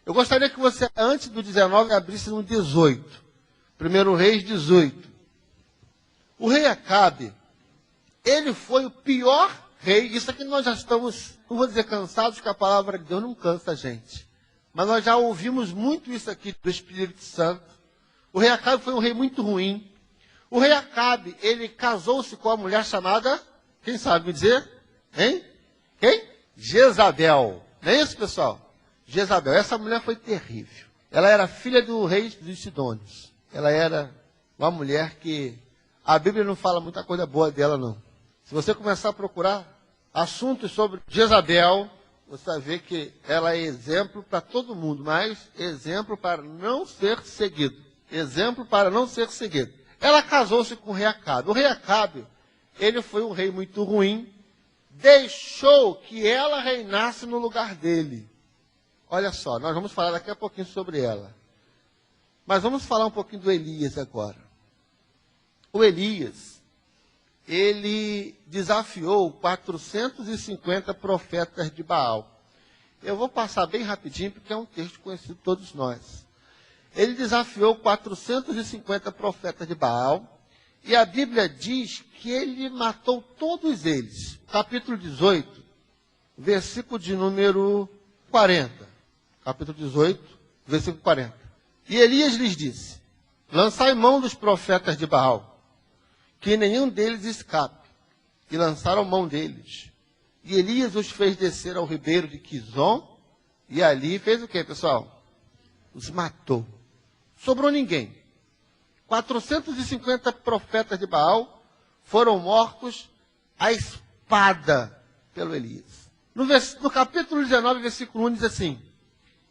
Eu gostaria que você, antes do 19, abrisse no 18. 1 Reis 18. O rei Acabe, ele foi o pior rei. Isso aqui nós já estamos, não vou dizer cansados, que a palavra de Deus não cansa a gente. Mas nós já ouvimos muito isso aqui do Espírito Santo. O rei Acabe foi um rei muito ruim. O rei Acabe, ele casou-se com uma mulher chamada, quem sabe me dizer? Hein? Quem? Jezabel. Não é isso, pessoal? Jezabel. Essa mulher foi terrível. Ela era filha do rei dos Sidônios. Ela era uma mulher que a Bíblia não fala muita coisa boa dela, não. Se você começar a procurar assuntos sobre Jezabel, você vai ver que ela é exemplo para todo mundo, mas exemplo para não ser seguido. Exemplo para não ser seguido. Ela casou-se com o rei Acabe. O rei Acabe, ele foi um rei muito ruim, deixou que ela reinasse no lugar dele. Olha só, nós vamos falar daqui a pouquinho sobre ela. Mas vamos falar um pouquinho do Elias agora. O Elias, ele desafiou 450 profetas de Baal. Eu vou passar bem rapidinho, porque é um texto conhecido por todos nós. Ele desafiou 450 profetas de Baal, e a Bíblia diz que ele matou todos eles. Capítulo 18, versículo de número 40. Capítulo 18, versículo 40. E Elias lhes disse: lançai mão dos profetas de Baal, que nenhum deles escape. E lançaram mão deles. E Elias os fez descer ao ribeiro de Quizon, e ali fez o quê, pessoal? Os matou. Sobrou ninguém. 450 profetas de Baal foram mortos à espada pelo Elias. No capítulo 19, versículo 1, diz assim: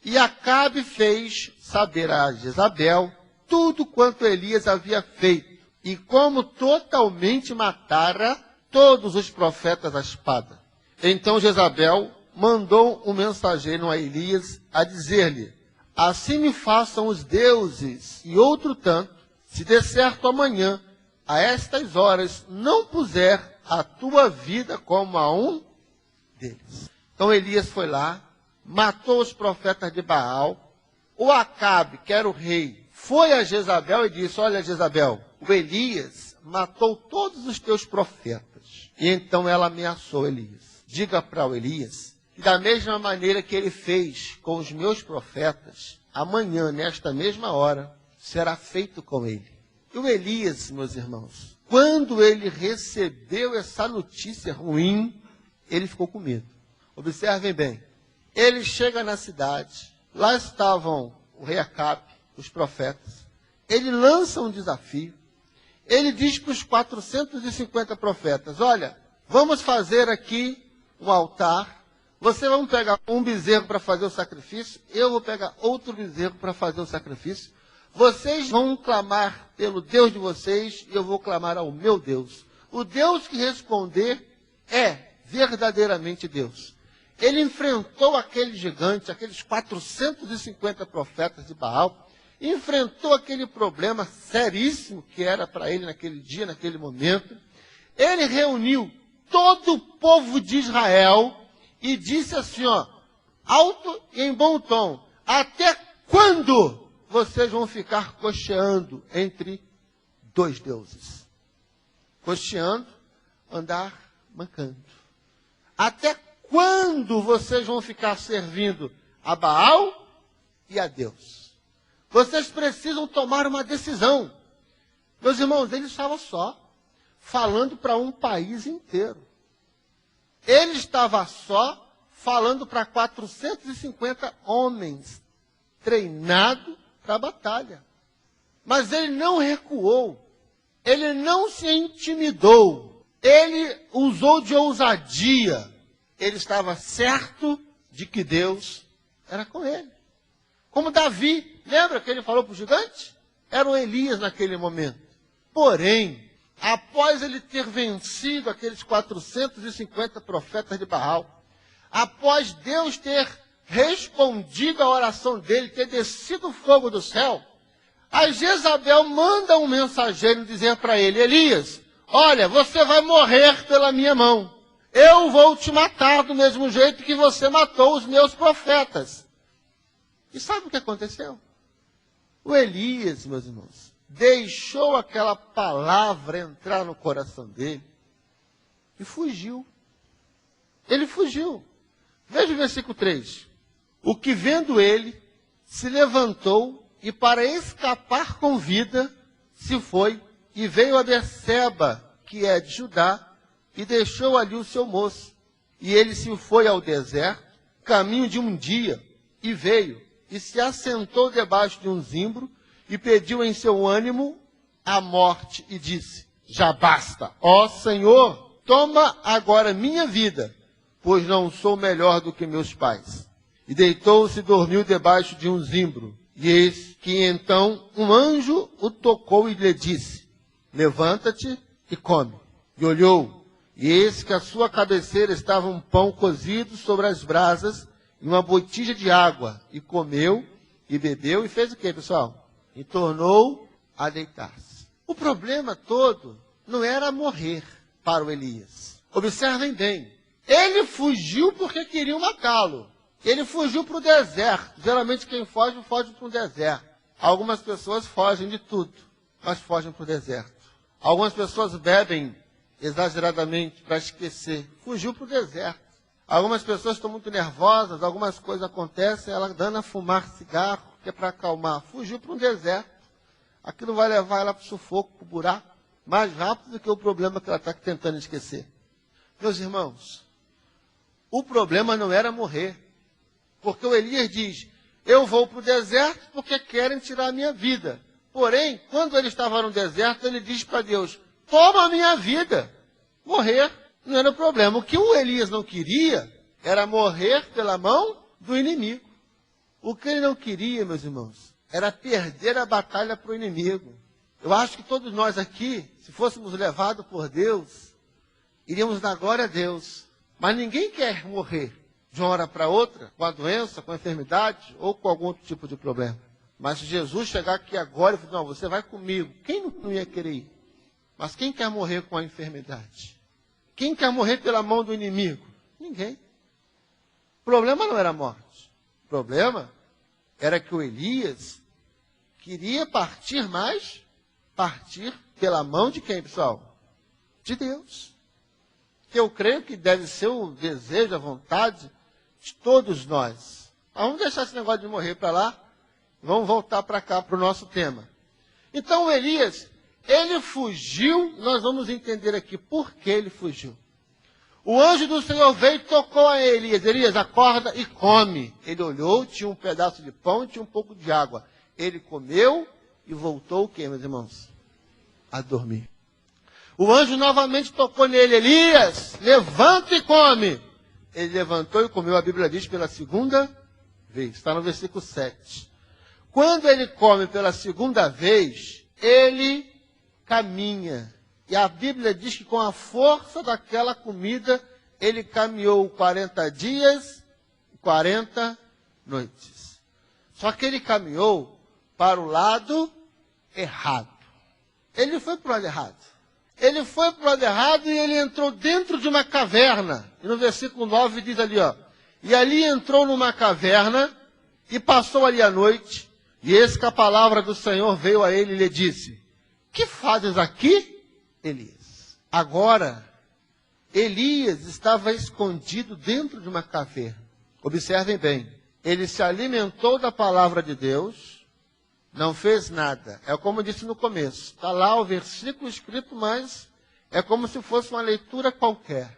e Acabe fez saber a Jezabel tudo quanto Elias havia feito, e como totalmente matara todos os profetas à espada. Então Jezabel mandou um mensageiro a Elias a dizer-lhe: assim me façam os deuses e outro tanto, se de certo amanhã, a estas horas, não puser a tua vida como a um deles. Então Elias foi lá, matou os profetas de Baal. O Acabe, que era o rei, foi a Jezabel e disse: olha, Jezabel, o Elias matou todos os teus profetas. E então ela ameaçou Elias: diga para o Elias que da mesma maneira que ele fez com os meus profetas, amanhã, nesta mesma hora, será feito com ele. E o Elias, meus irmãos, quando ele recebeu essa notícia ruim, ele ficou com medo. Observem bem. Ele chega na cidade, lá estavam o rei Acabe, os profetas. Ele lança um desafio. Ele diz para os 450 profetas: olha, vamos fazer aqui um altar. Vocês vão pegar um bezerro para fazer o sacrifício. Eu vou pegar outro bezerro para fazer o sacrifício. Vocês vão clamar pelo Deus de vocês e eu vou clamar ao meu Deus. O Deus que responder é verdadeiramente Deus. Ele enfrentou aquele gigante, aqueles 450 profetas de Baal, enfrentou aquele problema seríssimo que era para ele naquele dia, naquele momento. Ele reuniu todo o povo de Israel e disse assim, ó, alto e em bom tom: até quando vocês vão ficar cocheando entre dois deuses? Cocheando, andar mancando. Até quando vocês vão ficar servindo a Baal e a Deus? Vocês precisam tomar uma decisão. Meus irmãos, ele estava só falando para um país inteiro. Ele estava só falando para 450 homens treinados para a batalha. Mas ele não recuou. Ele não se intimidou. Ele usou de ousadia. Ele estava certo de que Deus era com ele. Como Davi, lembra que ele falou para o gigante? Era o Elias naquele momento. Porém, após ele ter vencido aqueles 450 profetas de Baal, após Deus ter respondido a oração dele, ter descido o fogo do céu, a Jezabel manda um mensageiro dizer para ele: Elias, olha, você vai morrer pela minha mão. Eu vou te matar do mesmo jeito que você matou os meus profetas. E sabe o que aconteceu? O Elias, meus irmãos, deixou aquela palavra entrar no coração dele e fugiu. Ele fugiu. Veja o versículo 3. O que vendo ele, se levantou e para escapar com vida, se foi e veio a Berseba, que é de Judá, e deixou ali o seu moço. E ele se foi ao deserto, caminho de um dia, e veio, e se assentou debaixo de um zimbro, e pediu em seu ânimo a morte, e disse, já basta, ó Senhor, toma agora minha vida, pois não sou melhor do que meus pais. E deitou-se e dormiu debaixo de um zimbro. E eis que então um anjo o tocou e lhe disse, levanta-te e come. E olhou, e eis que à sua cabeceira estava um pão cozido sobre as brasas e uma botija de água. E comeu, e bebeu, e fez o quê, pessoal? E tornou a deitar-se. O problema todo não era morrer para o Elias. Observem bem. Ele fugiu porque queriam matá-lo. Ele fugiu para o deserto. Geralmente quem foge, foge para o deserto. Algumas pessoas fogem de tudo, mas fogem para o deserto. Algumas pessoas bebem exageradamente para esquecer. Fugiu para o deserto. Algumas pessoas estão muito nervosas, algumas coisas acontecem, ela dando a fumar cigarro, que é para acalmar. Fugiu para um deserto. Aquilo vai levar ela para o sufoco, para o buraco, mais rápido do que o problema que ela está tentando esquecer. Meus irmãos, o problema não era morrer. Porque o Elias diz, eu vou para o deserto porque querem tirar a minha vida. Porém, quando ele estava no deserto, ele diz para Deus, toma a minha vida. Morrer não era o problema. O que o Elias não queria era morrer pela mão do inimigo. O que ele não queria, meus irmãos, era perder a batalha para o inimigo. Eu acho que todos nós aqui, se fôssemos levados por Deus, iríamos dar glória a Deus. Mas ninguém quer morrer de uma hora para outra, com a doença, com a enfermidade, ou com algum outro tipo de problema. Mas se Jesus chegar aqui agora e falar, não, você vai comigo, quem não ia querer ir? Mas quem quer morrer com a enfermidade? Quem quer morrer pela mão do inimigo? Ninguém. O problema não era a morte. O problema era que o Elias queria partir pela mão de quem, pessoal? De Deus. Que eu creio que deve ser o desejo, a vontade de todos nós. Mas vamos deixar esse negócio de morrer para lá. Vamos voltar para cá, para o nosso tema. Então, o Elias, ele fugiu. Nós vamos entender aqui por que ele fugiu. O anjo do Senhor veio e tocou a Elias. Elias, acorda e come. Ele olhou, tinha um pedaço de pão e tinha um pouco de água. Ele comeu e voltou o quê, meus irmãos? A dormir. O anjo novamente tocou nele. Elias, levanta e come. Ele levantou e comeu, a Bíblia diz, pela segunda vez. Está no versículo 7. Quando ele come pela segunda vez, ele caminha. E a Bíblia diz que com a força daquela comida, ele caminhou 40 dias e 40 noites. Só que ele caminhou para o lado errado. Ele foi para o lado errado. Ele foi para o lado errado e ele entrou dentro de uma caverna. E no versículo 9 diz ali, ó. E ali entrou numa caverna e passou ali a noite. E eis que a palavra do Senhor veio a ele e lhe disse, que fazes aqui, Elias? Agora, Elias estava escondido dentro de uma caverna. Observem bem. Ele se alimentou da palavra de Deus, não fez nada. É como eu disse no começo. Está lá o versículo escrito, mas é como se fosse uma leitura qualquer.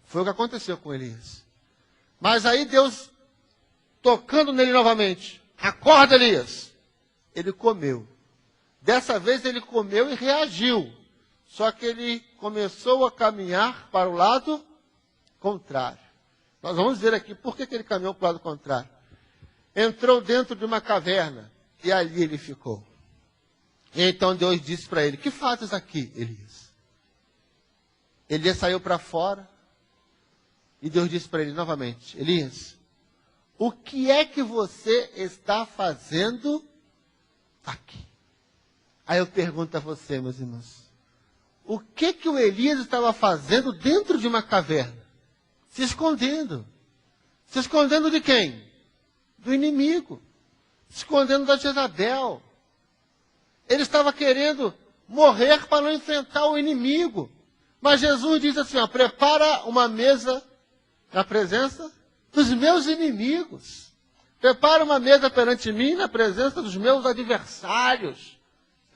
Foi o que aconteceu com Elias. Mas aí Deus, tocando nele novamente. Acorda, Elias. Ele comeu. Dessa vez ele comeu e reagiu. Só que ele começou a caminhar para o lado contrário. Nós vamos ver aqui por que ele caminhou para o lado contrário. Entrou dentro de uma caverna. E ali ele ficou. E então Deus disse para ele, que fazes aqui, Elias? Elias saiu para fora. E Deus disse para ele novamente, Elias, o que é que você está fazendo aqui? Aí eu pergunto a você, meus irmãos, o que o Elias estava fazendo dentro de uma caverna? Se escondendo. Se escondendo de quem? do inimigo, escondendo da Jezabel. Ele estava querendo morrer para não enfrentar o inimigo. Mas Jesus diz assim, ó, prepara uma mesa na presença dos meus inimigos. Prepara uma mesa perante mim na presença dos meus adversários.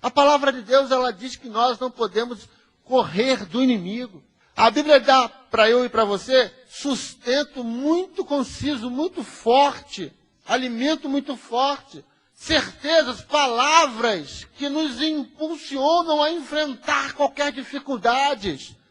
A palavra de Deus, ela diz que nós não podemos correr do inimigo. A Bíblia dá para eu e para você sustento muito conciso, muito forte, alimento muito forte, certezas, palavras que nos impulsionam a enfrentar qualquer dificuldade.